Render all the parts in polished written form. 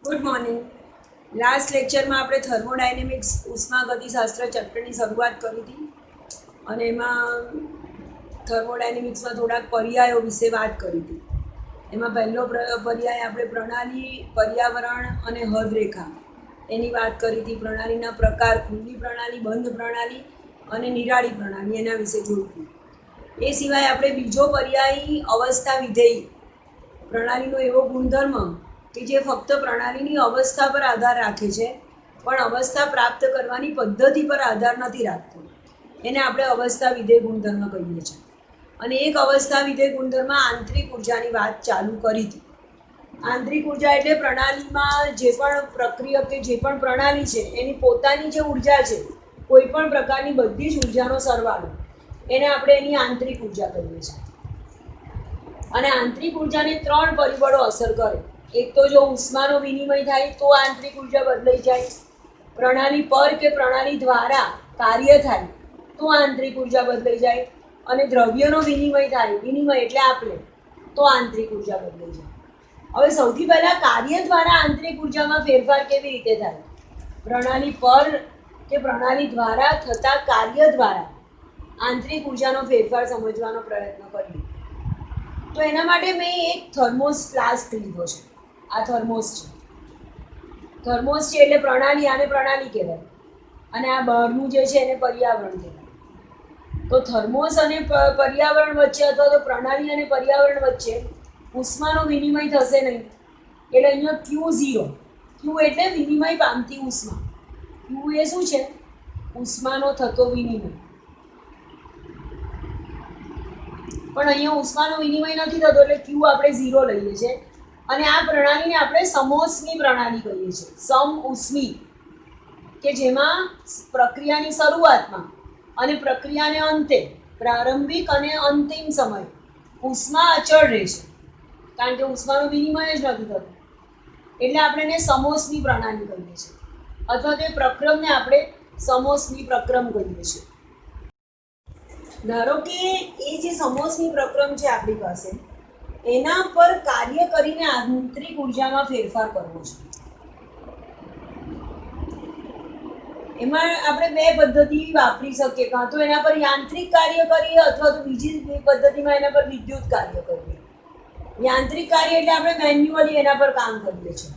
Good morning. Last લેક્ચરમાં આપણે thermodynamics ઉષ્માગતિશાસ્ત્ર ચેપ્ટરની શરૂઆત કરી હતી અને એમાં થર્મોડાયનેમિક્સમાં થોડાક પર્યાયો વિશે વાત કરી હતી. એમાં પહેલો પર્યાય આપણે પ્રણાલી, પર્યાવરણ અને હદરેખા એની વાત કરી હતી. પ્રણાલીના પ્રકાર, ખુલ્લી પ્રણાલી, બંધ પ્રણાલી અને નિરાળી પ્રણાલી એના વિશે જોયું હતું. એ સિવાય આપણે બીજો પર્યાય અવસ્થા વિધેય, પ્રણાલીનો એવો ગુણધર્મ કે જે ફક્ત પ્રણાલીની અવસ્થા પર આધાર રાખે છે પણ અવસ્થા પ્રાપ્ત કરવાની પદ્ધતિ પર આધાર નથી રાખતો. એને આપણે અવસ્થા વિધેય ગુણધર્મ કહીએ છીએ. અને એક અવસ્થા વિધેય ગુણધર્મ આંતરિક ઉર્જાની વાત ચાલુ કરી હતી. આંતરિક ઉર્જા એટલે પ્રણાલીમાં જે પણ પ્રક્રિયા કે જે પણ પ્રણાલી છે એની પોતાની જે ઉર્જા છે, કોઈ પણ પ્રકારની બધી જ ઉર્જાનો સરવાળો, એને આપણે એની આંતરિક ઉર્જા કહીએ છીએ. અને આંતરિક ઉર્જાને ત્રણ પરિબળો અસર કરે. એક તો જો ઉષ્માનો વિનિમય થાય તો આંતરિક ઉર્જા બદલાઈ જાય, પ્રણાલી પર કે પ્રણાલી દ્વારા કાર્ય થાય તો આંતરિક ઉર્જા બદલાઈ જાય, અને દ્રવ્યનો વિનિમય થાય, વિનિમય એટલે આપલે, તો આંતરિક ઉર્જા બદલાઈ જાય. હવે સૌથી પહેલાં કાર્ય દ્વારા આંતરિક ઉર્જામાં ફેરફાર કેવી રીતે થાય? પ્રણાલી પર કે પ્રણાલી દ્વારા થતા કાર્ય દ્વારા આંતરિક ઉર્જાનો ફેરફાર સમજવાનો પ્રયત્ન કરીએ. તો એના માટે મેં એક થર્મોસ ફ્લાસ્ક લીધો છે. આ થર્મોસ છે. થર્મોસ છે એટલે પ્રણાલી, આને પ્રણાલી કહેવાય, અને આ બહારનું જે છે એને પર્યાવરણ કહેવાય. તો થર્મોસ અને પર્યાવરણ વચ્ચે અથવા તો પ્રણાલી અને પર્યાવરણ વચ્ચે ઉષ્માનો વિનિમય થશે નહીં. એટલે અહીંયા Q0, Q એટલે વિનિમય પામતી ઉષ્મા. Q એ શું છે? ઉષ્માનો થતો વિનિમય. પણ અહીંયા ઉષ્માનો વિનિમય નથી થતો એટલે Q આપણે 0 લઈએ છીએ. અને આ પ્રણાલીને આપણે સમોષ્મી પ્રણાલી કહીએ છીએ. સમઉષ્મી, કે જેમાં પ્રક્રિયાની શરૂઆતમાં અને પ્રક્રિયાને અંતે, પ્રારંભિક અને અંતિમ સમય ઉષ્મા અચળ રહે છે, કારણ કે ઉષ્માનો વિનિમય જ નથી થતો. એટલે આપણે એને સમોષ્મી પ્રણાલી કહીએ છીએ, અથવા તે પ્રક્રમને આપણે સમોષ્મી પ્રક્રમ કહીએ છીએ. ધારો કે એ જે સમોષ્મી પ્રક્રમ છે આપણી પાસે, એના પર કાર્ય કરીને આંતરિક ઉર્જામાં ફેરફાર કરવો છે. એમાં આપણે બે પદ્ધતિ વાપરી શકીએ. કાં તો એના પર યાંત્રિક કાર્ય કરીએ અથવા તો બીજી પદ્ધતિમાં એના પર વિદ્યુત કાર્ય કરીએ. યાંત્રિક કાર્ય એટલે આપણે મેન્યુઅલી એના પર કામ કરીએ છીએ.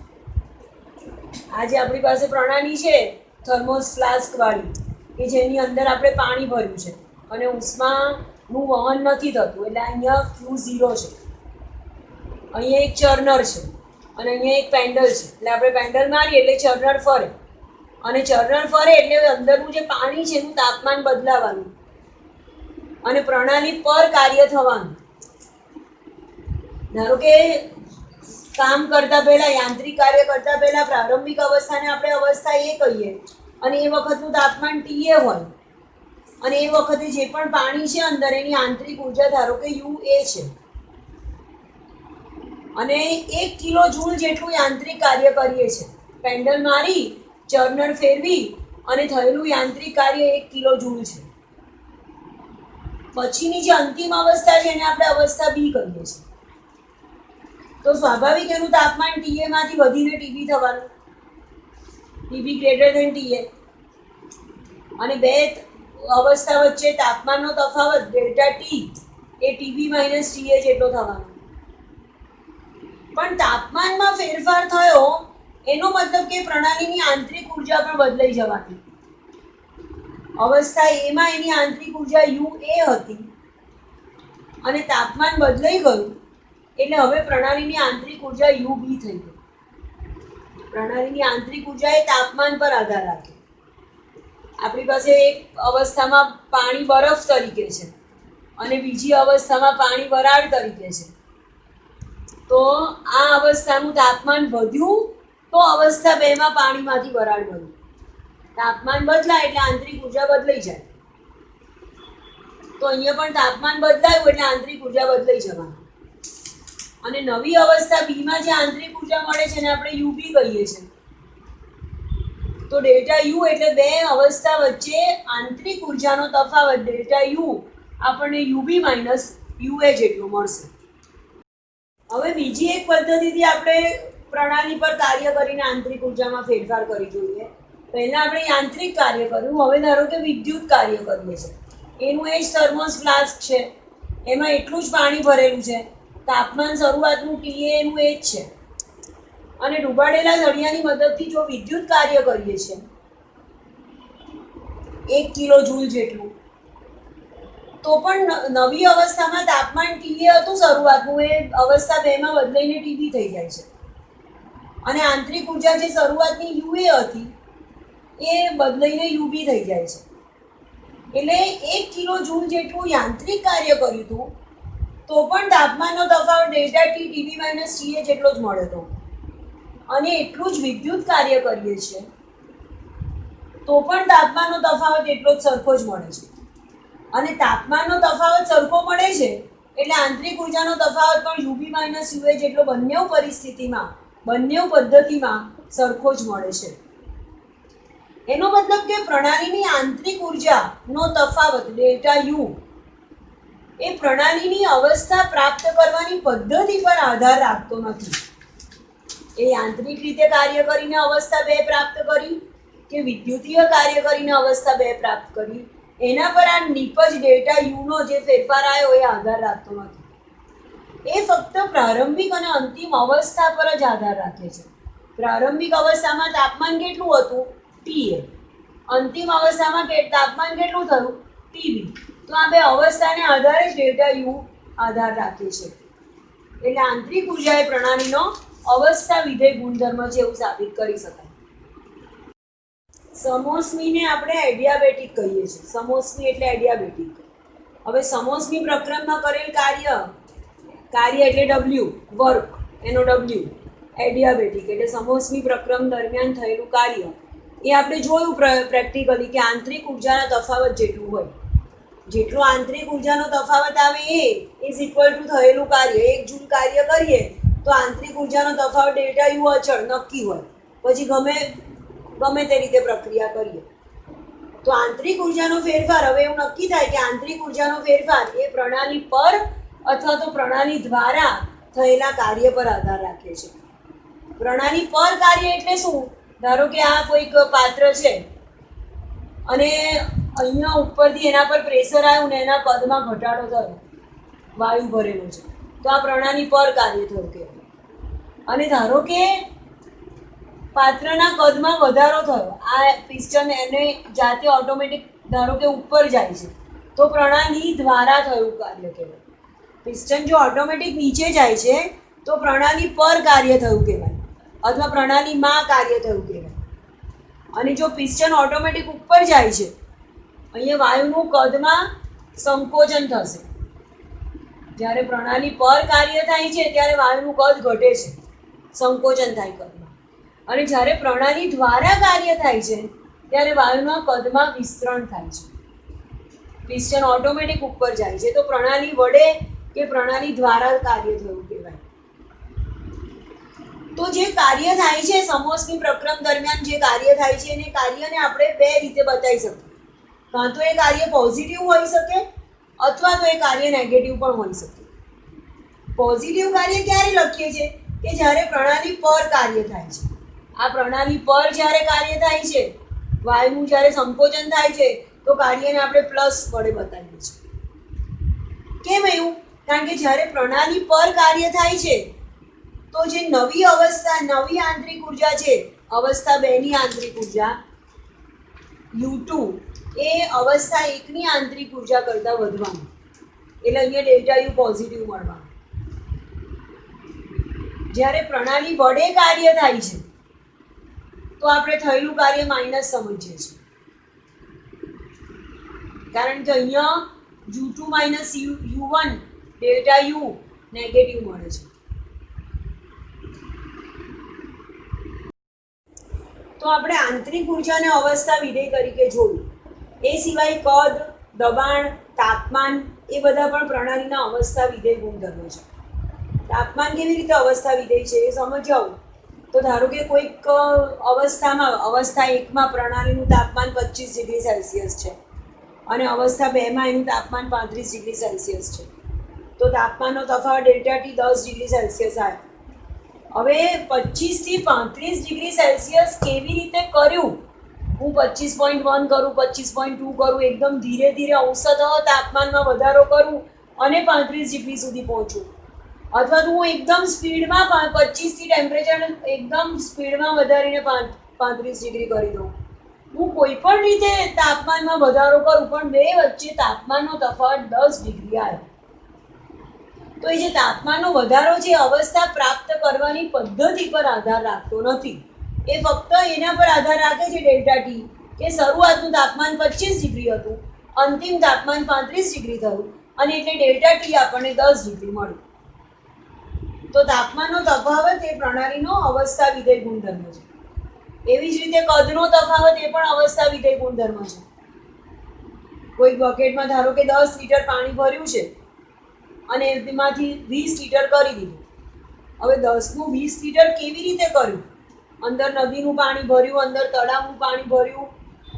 આ જે આપણી પાસે પ્રણાલી છે થર્મોસ ફ્લાસ્ક વાળી, કે જેની અંદર આપણે પાણી ભર્યું છે અને ઉષ્માનું વહન નથી થતું, એટલે અહીંયા Q0 છે. અહીંયા એક ચર્નર છે અને અહીંયા એક પેન્ડલ છે. એટલે આપણે પેન્ડલ મારીએ એટલે ચર્નર ફરે, અને ચર્નર ફરે એટલે અંદરનું જે પાણી છે એનું તાપમાન બદલાવાનું અને પ્રણાલી પર કાર્ય થવાનું. ધારો કે કામ કરતા પહેલા, યાંત્રિક કાર્ય કરતા પહેલા પ્રારંભિક અવસ્થાને આપણે અવસ્થા એ કહીએ, અને એ વખતનું તાપમાન TA હોય, અને એ વખતે જે પણ પાણી છે અંદર એની આંતરિક ઉર્જા ધારો કે UA છે, અને 1 કિલો જૂલ જેટલું યાંત્રિક કાર્ય કરીએ છીએ. પેન્ડલ મારી, ચર્નર ફેરવી અને થયેલું યાંત્રિક કાર્ય 1 કિલો જૂલ છે. પછીની જે અંતિમ અવસ્થા છે એને આપણે અવસ્થા B કહીએ છીએ. તો સ્વાભાવિક એનું તાપમાન TA માંથી વધીને TB થવાનું, TB ગ્રેટર ધેન TA, અને બે અવસ્થા વચ્ચે તાપમાનનો તફાવત ડેલ્ટા T એ TB માઇનસ TA જેટલો થવાનો. પણ તાપમાનમાં ફેરફાર થયો એનો મતલબ કે પ્રણાલીની આંતરિક ઉર્જા પણ બદલાઈ જવાની. અવસ્થા એમાં એની આંતરિક ઉર્જા UA હતી અને તાપમાન બદલાઈ ગયું એટલે હવે પ્રણાલીની આંતરિક ઉર્જા UB થઈ ગઈ. પ્રણાલીની આંતરિક ઉર્જા એ તાપમાન પર આધાર રાખે. આપણી પાસે એક અવસ્થામાં પાણી બરફ તરીકે છે અને બીજી અવસ્થામાં પાણી વરાળ તરીકે છે. તો આ અવસ્થાનું તાપમાન વધ્યું તો અવસ્થા 2 માં પાણીમાંથી વરાળ બન્યું. તાપમાન બદલાય એટલે આંતરિક ઉર્જા બદલાઈ જાય. તો અહીંયા પણ તાપમાન બદલાયું એટલે આંતરિક ઉર્જા બદલાઈ જવાની. અને નવી અવસ્થા B માં જે આંતરિક ઉર્જા મળે છે એને આપણે UB કહીએ છીએ. તો ડેલ્ટા U એટલે બે અવસ્થા વચ્ચે આંતરિક ઉર્જાનો તફાવત ડેલ્ટા U આપણને UB માઇનસ UA જેટલું મળશે. હવે બીજી એક પદ્ધતિથી આપણે પ્રણાલી પર કાર્ય કરીને આંતરિક ઉર્જામાં ફેરફાર કરી જોઈએ. પહેલાં આપણે યાંત્રિક કાર્ય કર્યું, હવે ધારો કે વિદ્યુત કાર્ય કરીએ છીએ. એનું એ જ થર્મોસ ફ્લાસ્ક છે, એમાં એટલું જ પાણી ભરેલું છે, તાપમાન શરૂઆતનું ટીએ એનું એ જ છે. અને ડૂબાડેલા સળિયાની મદદથી જો વિદ્યુત કાર્ય કરીએ છીએ 1 કિલો જૂલ જેટલું, તો પણ નવી અવસ્થામાં તાપમાન ટીએ હતું શરૂઆતનું, એ અવસ્થા 2 માં બદલાઈને ટીબી થઈ જાય છે. અને આંતરિક ઉર્જા જે શરૂઆતની યુએ હતી એ બદલાઈને યુબી થઈ જાય છે. એટલે 1 કિલો જૂલ જેટલું યાંત્રિક કાર્ય કર્યું હતું, તો પણ તાપમાનનો તફાવત ડેલ્ટા ટી ટીબી માઇનસ ટીએ જેટલો જ મળે હતો. અને એટલું જ વિદ્યુત કાર્ય કરીએ છીએ તો પણ તાપમાનનો તફાવત એટલો જ સરખો જ મળે છે. અને તાપમાનનો તફાવત સરખો મળે છે એટલે આંતરિક ઉર્જાનો તફાવત પણ યુબી માઇનસ યુએ જેટલો બંને પરિસ્થિતિમાં, બંને પદ્ધતિમાં સરખો જ મળે છે. એનો મતલબ કે પ્રણાલીની આંતરિક ઉર્જાનો તફાવત ડેલ્ટા યુ એ પ્રણાલીની અવસ્થા પ્રાપ્ત કરવાની પદ્ધતિ પર આધાર રાખતો નથી. એ યાંત્રિક રીતે કાર્ય કરીને અવસ્થા 2 પ્રાપ્ત કરી કે વિદ્યુતીય કાર્ય કરીને અવસ્થા 2 પ્રાપ્ત કરી, એના પર આ નિપજ ડેલ્ટા યુનો જે ફેરફાર આવ્યો એ આધાર રાખતો નથી. એ ફક્ત પ્રારંભિક અને અંતિમ અવસ્થા પર જ આધાર રાખે છે. પ્રારંભિક અવસ્થામાં તાપમાન કેટલું હતું? ટીએ. અંતિમ અવસ્થામાં તાપમાન કેટલું થયું? ટીબી. તો આ 2 અવસ્થાને આધારે જ ડેલ્ટા યુ આધાર રાખે છે. એટલે આંતરિક ઉર્જા એ પ્રણાલીનો અવસ્થા વિધેય ગુણધર્મ છે એવું સાબિત કરી શકાય. સમોષ્મીને આપણે એડિયાબેટિક કહીએ છીએ. સમોષ્મી એટલે એડિયાબેટિક. હવે સમોષ્મી પ્રક્રમમાં કરેલ કાર્ય એટલે ડબલ્યુ, વર્ક, એનો ડબલ્યુ, એડિયાબેટિક એટલે સમોષ્મી પ્રક્રમ દરમિયાન થયેલું કાર્ય એ આપણે જોયું પ્રેક્ટિકલી કે આંતરિક ઉર્જાના તફાવત જેટલું હોય, જેટલો આંતરિક ઉર્જાનો તફાવત આવે એ ઇઝ ઇક્વલ ટુ થયેલું કાર્ય. 1 જૂલ કાર્ય કરીએ તો આંતરિક ઉર્જાનો તફાવત ડેલ્ટા યુ અચળ નક્કી હોય, પછી ગમે તે રીતે પ્રક્રિયા કરીએ તો આંતરિક ઉર્જાનો ફેરફાર, હવે એવું નક્કી થાય કે આંતરિક ઉર્જાનો ફેરફાર એ પ્રણાલી પર અથવા તો પ્રણાલી દ્વારા થયેલા કાર્ય પર આધાર રાખે છે. પ્રણાલી પર કાર્ય એટલે શું? ધારો કે આ કોઈક પાત્ર છે અને અહીંયા ઉપરથી એના પર પ્રેશર આવ્યું ને એના કદમાં ઘટાડો થયો, વાયુ ભરેલો છે, તો આ પ્રણાલી પર કાર્ય થયું કહેવાય. અને ધારો કે પાત્રના કદમાં વધારો થયો, આ પિસ્ટન એને જાતે ઓટોમેટિક ધારો કે ઉપર જાય છે, તો પ્રણાલી દ્વારા થયું કાર્ય કહેવાય. પિસ્ટન જો ઓટોમેટિક નીચે જાય છે તો પ્રણાલી પર કાર્ય થયું કહેવાય, અથવા પ્રણાલીમાં કાર્ય થયું કહેવાય. અને જો પિસ્ટન ઓટોમેટિક ઉપર જાય છે, અહીંયા વાયુનું કદમાં સંકોચન થશે. જ્યારે પ્રણાલી પર કાર્ય થાય છે ત્યારે વાયુનું કદ ઘટે છે, સંકોચન થાય કદમાં. અને જ્યારે પ્રણાલી દ્વારા કાર્ય થાય છે ત્યારે વાયુના કદમાં વિસ્તરણ થાય છે. પિસ્ટન ઓટોમેટિક ઉપર જાય છે તો પ્રણાલી વડે કે પ્રણાલી દ્વારા કાર્ય થયું કહેવાય. તો જે કાર્ય થાય છે સમોષ્મી પ્રક્રમ દરમિયાન જે કાર્ય થાય છે એને કાર્યને આપણે 2 રીતે બતાવી શકીએ. કાં તો એ કાર્ય પોઝિટિવ હોઈ શકે અથવા તો એ કાર્ય નેગેટિવ પણ હોઈ શકે. પોઝિટિવ કાર્ય ક્યારે લખીએ છીએ? કે જ્યારે પ્રણાલી પર કાર્ય થાય છે. આ પ્રણાલી પર જ્યારે કાર્ય થાય છે, વાયુનું જ્યારે સંકોચન થાય છે તો કાર્યને આપણે પ્લસ વડે બતાવીએ છીએ. કેમ એવું? કારણ કે જ્યારે પ્રણાલી પર કાર્ય થાય છે તો જે નવી અવસ્થા, નવી આંતરિક ઉર્જા છે, અવસ્થા 2 ની આંતરિક ઉર્જા U2 એ અવસ્થા 1 ની આંતરિક ઉર્જા કરતાં વધવાનું, એટલે અહીંયા ડેલ્ટા યુ પોઝિટિવ મળવાનું. જ્યારે પ્રણાલી વડે કાર્ય થાય છે તો આપણે થયેલું કાર્ય માઇનસ સમજીએ છીએ, કારણ કે અહીંયા U2 minus U1 delta you negative મળે છે. તો આપણે આંતરિક ઉર્જાને અવસ્થા વિધેય તરીકે જોયું. એ સિવાય કદ, દબાણ, તાપમાન એ બધા પણ પ્રણાલીના અવસ્થા વિધેય ગુણધર્મો છે. તાપમાન કેવી રીતે અવસ્થા વિધેય છે એ સમજાવું તો ધારો કે કોઈક અવસ્થામાં, અવસ્થા 1 માં પ્રણાલીનું તાપમાન 25 ડિગ્રી સેલ્સિયસ છે અને અવસ્થા 2 માં એનું તાપમાન 35 ડિગ્રી સેલ્સિયસ છે, તો તાપમાનનો તફાવત ડેલ્ટા ટી 10 ડિગ્રી સેલ્સિયસ આવે. હવે 25 થી 35 ડિગ્રી સેલ્સિયસ કેવી રીતે કર્યું? હું 25.1 કરું, 25.2 કરું, એકદમ ધીરે ધીરે ઔષધ તાપમાનમાં વધારો કરું અને 35 ડિગ્રી સુધી પહોંચું, અથવા તો હું એકદમ સ્પીડમાં 25 થી ટેમ્પરેચર એકદમ સ્પીડમાં વધારીને 35 ડિગ્રી કરી દઉં. હું કોઈ પણ રીતે તાપમાનમાં વધારો કરું પણ બે વચ્ચે તાપમાનનો તફાવત 10 ડિગ્રી આવે. તો એ જે તાપમાનનો વધારો છે અવસ્થા પ્રાપ્ત કરવાની પદ્ધતિ પર આધાર રાખતો નથી. એ ફક્ત એના પર આધાર રાખે છે ડેલ્ટા ટી, કે શરૂઆતનું તાપમાન 25 ડિગ્રી હતું, અંતિમ તાપમાન 35 ડિગ્રી થયું અને એટલે ડેલ્ટા ટી આપણને 10 ડિગ્રી મળ્યું. તો તાપમાનનો તફાવત એ પ્રણાલીનો અવસ્થા વિધેય ગુણધર્મ છે. એવી જ રીતે કદનો તફાવત એ પણ અવસ્થા વિધેય ગુણધર્મ છે. કોઈ બકેટમાં ધારો કે 10 લીટર પાણી ભર્યું છે અને એમાંથી 20 લીટર કરી દીધું. હવે 10 નું 20 લીટર કેવી રીતે કર્યું? અંદર નદીનું પાણી ભર્યું, અંદર તળાવનું પાણી ભર્યું,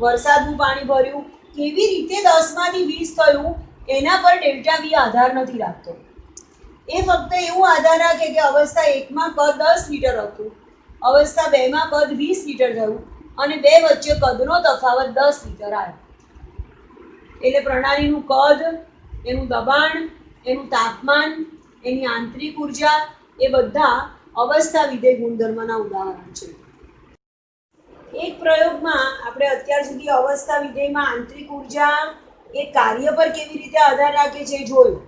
વરસાદનું પાણી ભર્યું. કેવી રીતે 10 માંથી 20 થયું એના પર ડેલ્ટા વી આધાર નથી રાખતો. એ ફક્ત એવું આધાર રાખે કે અવસ્થા 1 માં કદ 10 લીટર હતું, અવસ્થા 2 માં કદ 20 લીટર થયું અને બે વચ્ચે કદનો તફાવત 10 લીટર આવ્યો. એટલે પ્રણાલીનું કદ, એનું દબાણ, એનું તાપમાન, એની આંતરિક ઉર્જા એ બધા અવસ્થા વિધેય ગુણધર્મના ઉદાહરણ છે. એક પ્રયોગમાં આપણે અત્યાર સુધી અવસ્થા વિધેયમાં આંતરિક ઉર્જા એ કાર્ય પર કેવી રીતે આધાર રાખે છે જોયું.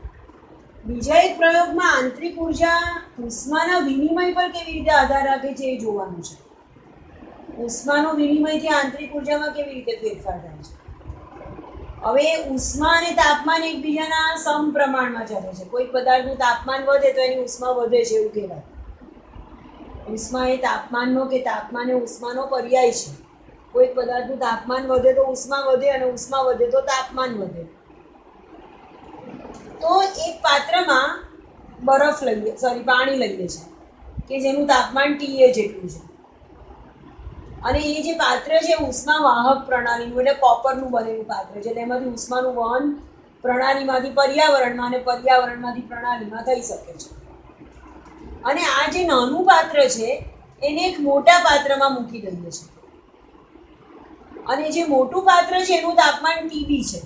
બીજા એક પ્રયોગમાં આંતરિક ઉર્જા ઉષ્માના વિનિમય પર કેવી રીતે આધાર રાખે છે એ જોવાનું છે. ઉષ્માનો વિનિમયથી આંતરિક ઉર્જામાં કેવી રીતે ફેરફાર થાય છે. હવે ઉષ્મા અને તાપમાન એકબીજાના સમપ્રમાણમાં ચાલે છે. કોઈ પદાર્થનું તાપમાન વધે તો એની ઉષ્મા વધે છે એવું કહેવાય. ઉષ્મા એ તાપમાનનો કે તાપમાન એ ઉષ્માનો પર્યાય છે. કોઈ પદાર્થનું તાપમાન વધે તો ઉષ્મા વધે અને ઉષ્મા વધે તો તાપમાન વધે. તો એક પાત્રમાં પાણી લઈએ છે કે જેનું તાપમાન TA જેટલું છે અને એ જે પાત્ર છે ઉષ્મા વાહક પ્રણાલીનું એટલે કોપરનું બનેલું પાત્ર છે. એમાંથી ઉષ્માનું વહન પ્રણાલીમાંથી પર્યાવરણમાં અને પર્યાવરણમાંથી પ્રણાલીમાં થઈ શકે છે. અને આ જે નાનું પાત્ર છે એને એક મોટા પાત્રમાં મૂકી દઈએ છે અને જે મોટું પાત્ર છે એનું તાપમાન TB છે,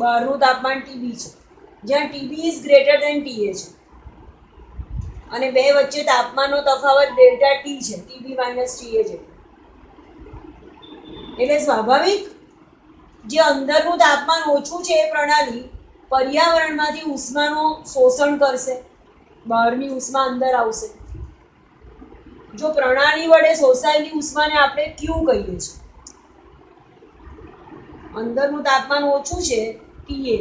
બહારનું તાપમાન TB છે, જ્યાં TB is greater than TA છે અને બે વચ્ચે તાપમાનનો તફાવત ડેલ્ટા ટી છે, TB માઇનસ TA છે. એટલે સ્વાભાવિક જે અંદરનું તાપમાન ઓછું છે એ પ્રણાલી પર્યાવરણમાંથી ઉષ્માનું શોષણ કરશે, બહારની ઉષ્મા અંદર આવશે. જો પ્રણાલી વડે શોષાયેલી ઉષ્માને આપણે ક્યુ કહીએ છીએ. અંદરનું તાપમાન ઓછું છે TA,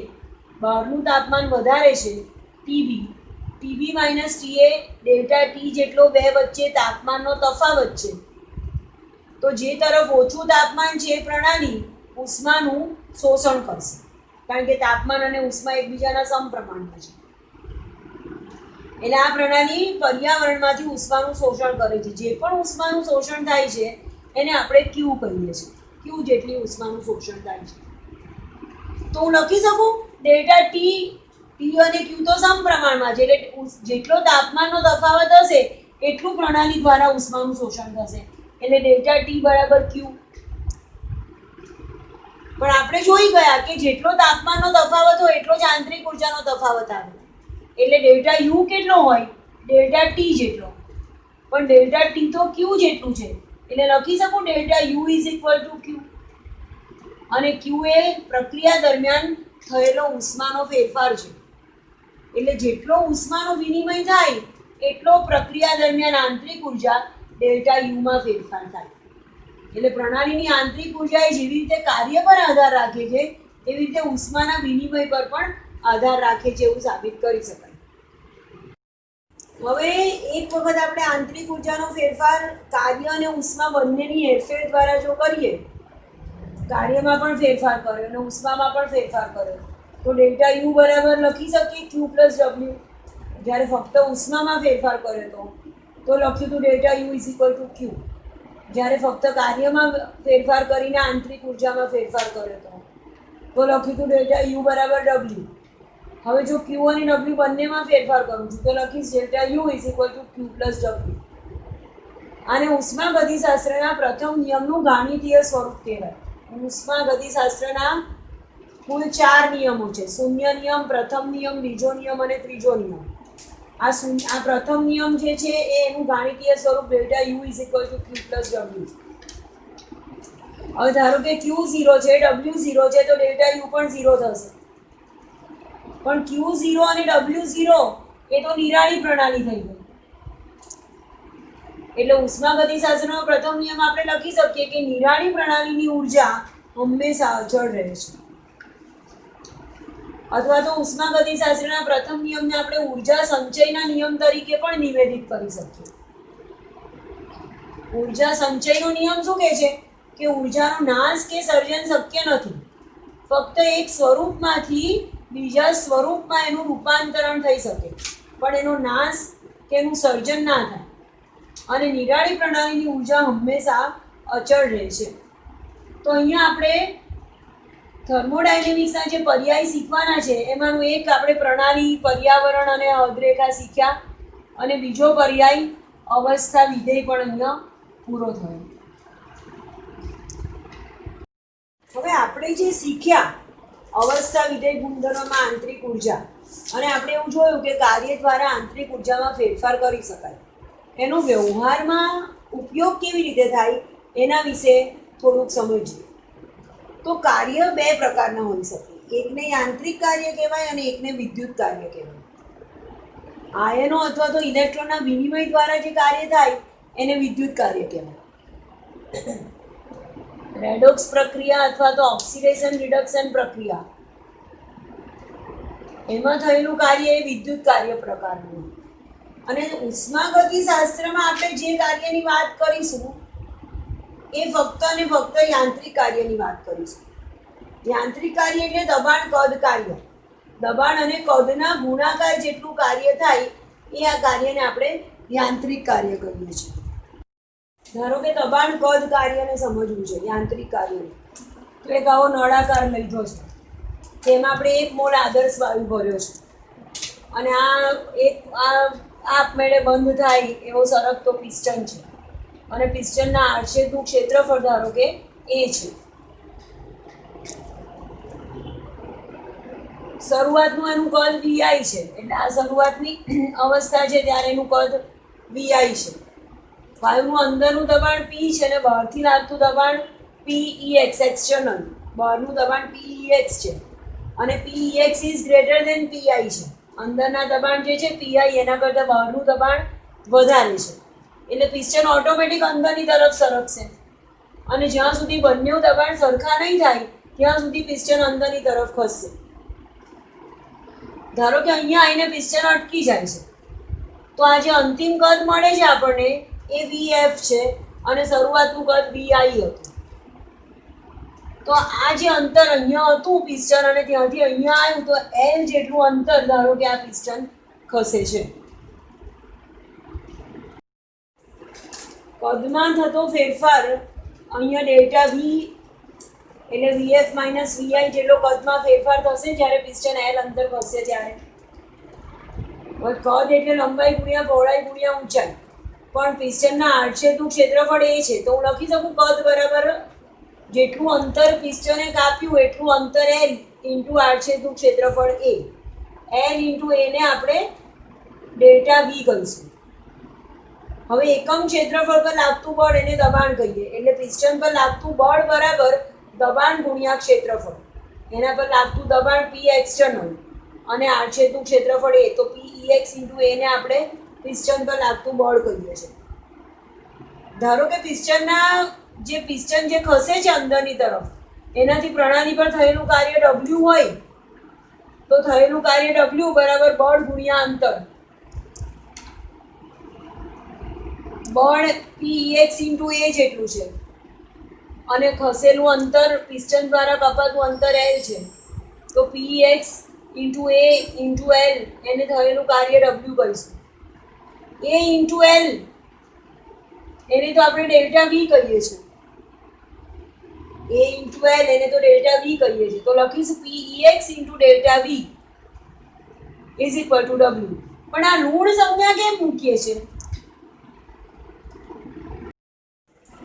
બહારનું તાપમાન વધારે છે TB. TB minus TA delta T જેટલો બે વચ્ચે તાપમાનનો તફાવત છે. તો જે તરફ ઓછું તાપમાન છે એ પ્રણાલી ઉષ્માનું શોષણ કરશે, કારણ કે તાપમાન અને ઉષ્મા એકબીજાના સમપ્રમાણમાં છે. એટલે આ પ્રણાલી પર્યાવરણમાંથી ઉષ્માનું શોષણ કરે છે. જે પણ ઉષ્માનું શોષણ થાય છે એને આપણે ક્યુ કહીએ છીએ. ક્યુ જેટલી ઉષ્માનું શોષણ થાય છે. તો હું લખી શકું ડેલ્ટા ટી અને ક્યુ તો સમપ્રમાણમાં છે, એટલે જેટલો તાપમાનનો તફાવત હશે એટલું પ્રણાલી દ્વારા ઉષ્માનું શોષણ થશે, એટલે ડેલ્ટા ટી બરાબર ક્યુ. પણ આપણે જોઈ ગયા કે જેટલો તાપમાનનો તફાવત હોય એટલો જ આંતરિક ઉર્જાનો તફાવત આવે. એટલે ડેલ્ટા યુ કેટલો હોય? ડેલ્ટા ટી જેટલો. પણ ડેલ્ટા ટી તો ક્યુ જેટલું છે, એટલે લખી શકું delta u is equal to q. અને ક્યુ એ પ્રક્રિયા દરમિયાન થયેલો ઉષ્માનો ફેરફાર છે. એટલે જેટલો ઉષ્માનો વિનિમય થાય એટલો પ્રક્રિયા દરમિયાન આંતરિક ઉર્જા ડેલ્ટા યુમાં ફેરફાર થાય. એટલે પ્રણાલીની આંતરિક ઉર્જા એ જેવી રીતે કાર્ય પર આધાર રાખે છે એવી રીતે ઉષ્માના વિનિમય પર પણ આધાર રાખે છે એવું સાબિત કરી શકાય. હવે એક વખત આપણે આંતરિક ઉર્જાનો ફેરફાર કાર્ય અને ઉષ્મા બંનેની હેરફેર દ્વારા જો કરીએ, કાર્યમાં પણ ફેરફાર કર્યો અને ઉષ્મામાં પણ ફેરફાર કર્યો, તો ડેલ્ટા યુ બરાબર લખી શકીએ ક્યુ પ્લસ ડબલ્યુ. જ્યારે ફક્ત ઉષ્મામાં ફેરફાર કર્યો તો લખ્યું હતું delta u is equal to q. જ્યારે ફક્ત કાર્યમાં ફેરફાર કરીને આંતરિક ઉર્જામાં ફેરફાર કર્યો તો લખ્યું હતું ડેલ્ટા યુ બરાબર ડબલ્યુ. હવે જો ક્યુ અને ડબલ્યુ બંનેમાં ફેરફાર કરું છું તો લખીશ delta u is equal to Q plus W. આને ઉષ્માગતિશાસ્ત્રના પ્રથમ નિયમનું ગાણિતીય સ્વરૂપ કહેવાય. ઉષ્માગતિશાસ્ત્રના કુલ 4 નિયમો છે. શૂન્ય નિયમ, પ્રથમ નિયમ, બીજો નિયમ અને ત્રીજો નિયમ. આ પ્રથમ નિયમ જે છે એ એનું ગાણિતીય સ્વરૂપ delta u is equal to Q plus W. હવે ધારો કે ક્યુ 0 છે, ડબલ્યુ 0 છે, તો ડેલ્ટા યુ પણ 0 થશે. પણ ક્યુ 0 અને ડબલ્યુ 0 એ તો નિરાળી પ્રણાલી થઈ ગઈ. એટલે ઉષ્માગતિશાસ્ત્રનો પ્રથમ નિયમ આપણે લખી શકીએ કે નિરાળી પ્રણાલીની ઉર્જા હંમેશા અચળ રહે છે. અથવા તો ઉષ્માગતિશાસ્ત્રના પ્રથમ નિયમને આપણે ઉર્જા સંચયના નિયમ તરીકે પણ નિવેદિત કરી શકીએ. ઉર્જા સંચયનો નિયમ શું કહે છે કે ઉર્જાનો નાશ કે સર્જન શક્ય નથી. ફક્ત એક સ્વરૂપમાંથી બીજા સ્વરૂપમાં એનું રૂપાંતરણ થઈ શકે, પણ એનો નાશ કે એનું સર્જન ના થાય. અને નિરાળી પ્રણાલીની ઉર્જા હંમેશા અચળ રહે છે. તો અહીંયા આપણે થર્મોડાયનેમિક્સના જે પર્યાય શીખવાના છે એમાંનું એક આપણે પ્રણાલી, પર્યાવરણ અને અધરેખા શીખ્યા, અને બીજો પર્યાય અવસ્થા વિધેય પણ અહીંયા પૂરો થયો. હવે આપણે જે શીખ્યા અવસ્થા વિધેય ગુણધર્મમાં આંતરિક ઉર્જા, અને આપણે એવું જોયું કે કાર્ય દ્વારા આંતરિક ઉર્જામાં ફેરફાર કરી શકાય. એનો વ્યવહારમાં ઉપયોગ કેવી રીતે થાય એના વિશે થોડુંક સમજીએ. તો કાર્ય 2 પ્રકારના હોઈ શકે. એકને યાંત્રિક કાર્ય કહેવાય અને એકને વિદ્યુત કાર્ય કહેવાય. આયનો અથવા તો ઇલેક્ટ્રોનના વિનિમય દ્વારા જે કાર્ય થાય એને વિદ્યુત કાર્ય કહેવાય. રેડોક્સ પ્રક્રિયા અથવા તો ઓક્સિડેશન રિડક્શન પ્રક્રિયા, એમાં થયેલું કાર્ય એ વિદ્યુત કાર્ય પ્રકારનું. અને ઉષ્માગતિશાસ્ત્રમાં આપણે જે કાર્યની વાત કરીશું એ ફક્ત અને ફક્ત યાંત્રિક કાર્યની વાત કરીશું. યાંત્રિક કાર્ય એટલે દબાણ કદ કાર્ય. દબાણ અને કદના ગુણાકાર જેટલું કાર્ય થાય એ આ કાર્યને આપણે યાંત્રિક કાર્ય કહીએ છીએ. ધારો કે દબાણ કદ કાર્યને સમજવું છે, યાંત્રિક કાર્યને. તો એક આવો નળાકાર લીધો છે, તેમાં આપણે 1 મોલ આદર્શ વાયુ ભર્યો છે, અને આ આપમેળે બંધ થાય એવો સરકતો પિસ્ટન છે, અને પિસ્ટનના આડછેદનું ક્ષેત્રફળ ધારો કે એ છે. શરૂઆતનું એનું કદ વીઆઈ છે, એટલે આ શરૂઆતની અવસ્થા છે ત્યારે એનું કદ વીઆઈ છે. વાયુનું અંદરનું દબાણ પી છે અને બહારથી લાગતું દબાણ પીઈએક્સ એક્સટર્નલ. બહારનું દબાણ પીઈએક્સ છે અને પીઈએક્સ ઇઝ ગ્રેટર ધેન પીઆઈ છે. અંદરના દબાણ જે છે પીઆઈ એના કરતાં બહારનું દબાણ વધારે છે, એટલે પિસ્ટન ઓટોમેટિક અંદરની તરફ સરકશે. અને જ્યાં સુધી બંને દબાણ સરખા નહીં થાય ત્યાં સુધી પિસ્ટન અંદરની તરફ ખસશે. ધારો કે અહીંયા આવીને પિસ્ટન અટકી જાય છે, તો આ જે અંતિમ કદ મળે છે આપણને એ વીએફ છે અને શરૂઆતનું કદ વીઆઈ હતું. તો આ જે અંતર અહીંયા હતું પિસ્ટન અને ત્યાંથી અહીંયા આવ્યું, તો એલ જેટલું અંતર ધારો કે આ પિસ્ટન ખસે છે. કદમાં થતો ફેરફાર અહીંયા ડેલ્ટા વી એટલે વીએફ માઇનસ વીઆઈ જેટલો કદમાં ફેરફાર થશે જ્યારે પિસ્ટન એલ અંદર ખસશે ત્યારે. કદ એટલે લંબાઈ ગુણ્યા પહોળાઈ ગુણ્યા ઊંચાઈ, પણ પિસ્ટનના આડછેદનું ક્ષેત્રફળ એ છે, તો હું લખી શકું કદ બરાબર જેટલું અંતર પિસ્ટને કાપ્યું એટલું અંતર એલ ઇન્ટુ આડછેદનું ક્ષેત્રફળ એ. એલ ઇન્ટુ એને આપણે ડેલ્ટા વી કહીશું. હવે એકમ ક્ષેત્રફળ પર લાગતું બળ એને દબાણ કહીએ, એટલે પિસ્ટન પર લાગતું બળ બરાબર દબાણ ગુણ્યા ક્ષેત્રફળ. એના પર લાગતું દબાણ પી એક્સટર્નલ અને આડછેદનું ક્ષેત્રફળ એ, તો પીઈએક્સ ઇન્ટુ એને આપણે પિસ્ટન પર લાગતું બળ કહીએ છીએ. ધારો કે પિસ્ટન જે ખસે છે અંદરની તરફ એનાથી પ્રણાલી પર થયેલું કાર્ય ડબલ્યુ હોય, તો થયેલું કાર્ય ડબલ્યુ બરાબર બળ ગુણ્યા અંતર. બળ પીઈએક્સ ઇન્ટુ એ જેટલું છે અને ખસેલું અંતર પિસ્ટન દ્વારા કપાતું અંતર એલ છે, તો પીઈએક્સ ઇન્ટુ એ ઇન્ટુ એલ એને થયેલું કાર્ય ડબલ્યુ કહીશું. એ ઇન્ટુ એલ એને તો આપણે ડેલ્ટા વી કહીએ છીએ. એ ઇન્ટુ એલ એને તો ડેલ્ટા વી કહીએ છીએ, તો લખીશું PEX into delta V is equal to W. પણ આ ઋણ સંજ્ઞા કેમ મૂકીએ છીએ?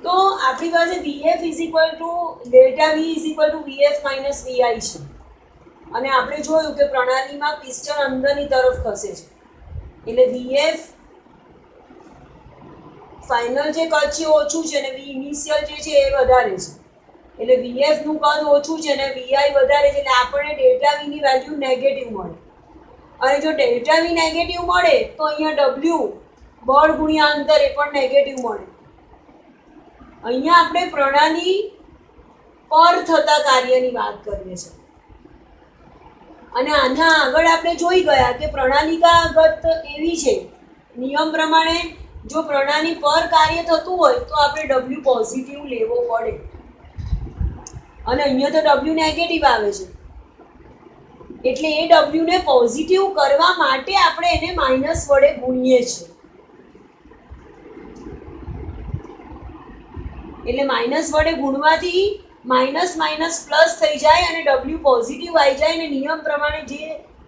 તો આપણી પાસે VF is equal to delta V is equal to VF minus VI છે, અને આપણે જોયું કે પ્રણાલીમાં પિસ્ટન અંદરની તરફ ખસે છે, એટલે વીએફ ફાઇનલ જે કદ છે ઓછું છે, અને વી ઇનિશિયલ જે છે એ વધારે છે, એટલે વીએફ નું કદ ઓછું છે અને વીઆઈ વધારે છે, એટલે આપણને ડેલ્ટા વી ની વેલ્યુ નેગેટિવ મળે. અને જો ડેલ્ટા વી નેગેટિવ મળે તો અહીંયા ડબલ્યુ બળ ગુણ્યા અંતર એ પણ નેગેટિવ મળે. અહીંયા આપણે પ્રણાલી પર થતા કાર્યની વાત કરીએ છીએ, અને આના આગળ આપણે જોઈ ગયા કે પ્રણાલિકાગત એવી છે, નિયમ પ્રમાણે જો પ્રણાલી પર કાર્ય થતું હોય તો આપણે ડબલ્યુ પોઝિટિવ લેવો પડે, અને અહીંયા તો ડબલ્યુ નેગેટિવ આવે છે, એટલે એ ડબલ્યુ ને પોઝિટિવ કરવા માટે આપણે એને માઇનસ વડે ગુણીએ છીએ. એટલે માઇનસ વડે ગુણવાથી માઇનસ માઇનસ પ્લસ થઈ જાય અને ડબલ્યુ પોઝિટિવ આવી જાય, અને નિયમ પ્રમાણે જે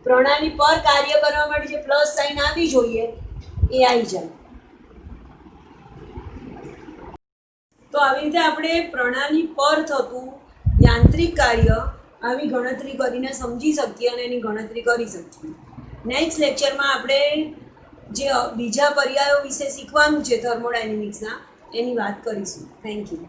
પ્રણાલી પર કાર્ય કરવા માટે જે પ્લસ સાઇન આવી જોઈએ એ આવી જાય. તો આવી રીતે આપણે પ્રણાલી પર થતું યાંત્રિક કાર્ય આવી ગણતરી કરીને સમજી શકીએ અને એની ગણતરી કરી શકીએ. નેક્સ્ટ લેક્ચરમાં આપણે જે બીજા પર્યાયો વિશે શીખવાનું છે થર્મોડાયનેમિક્સના, એની વાત કરીશું. Thank you.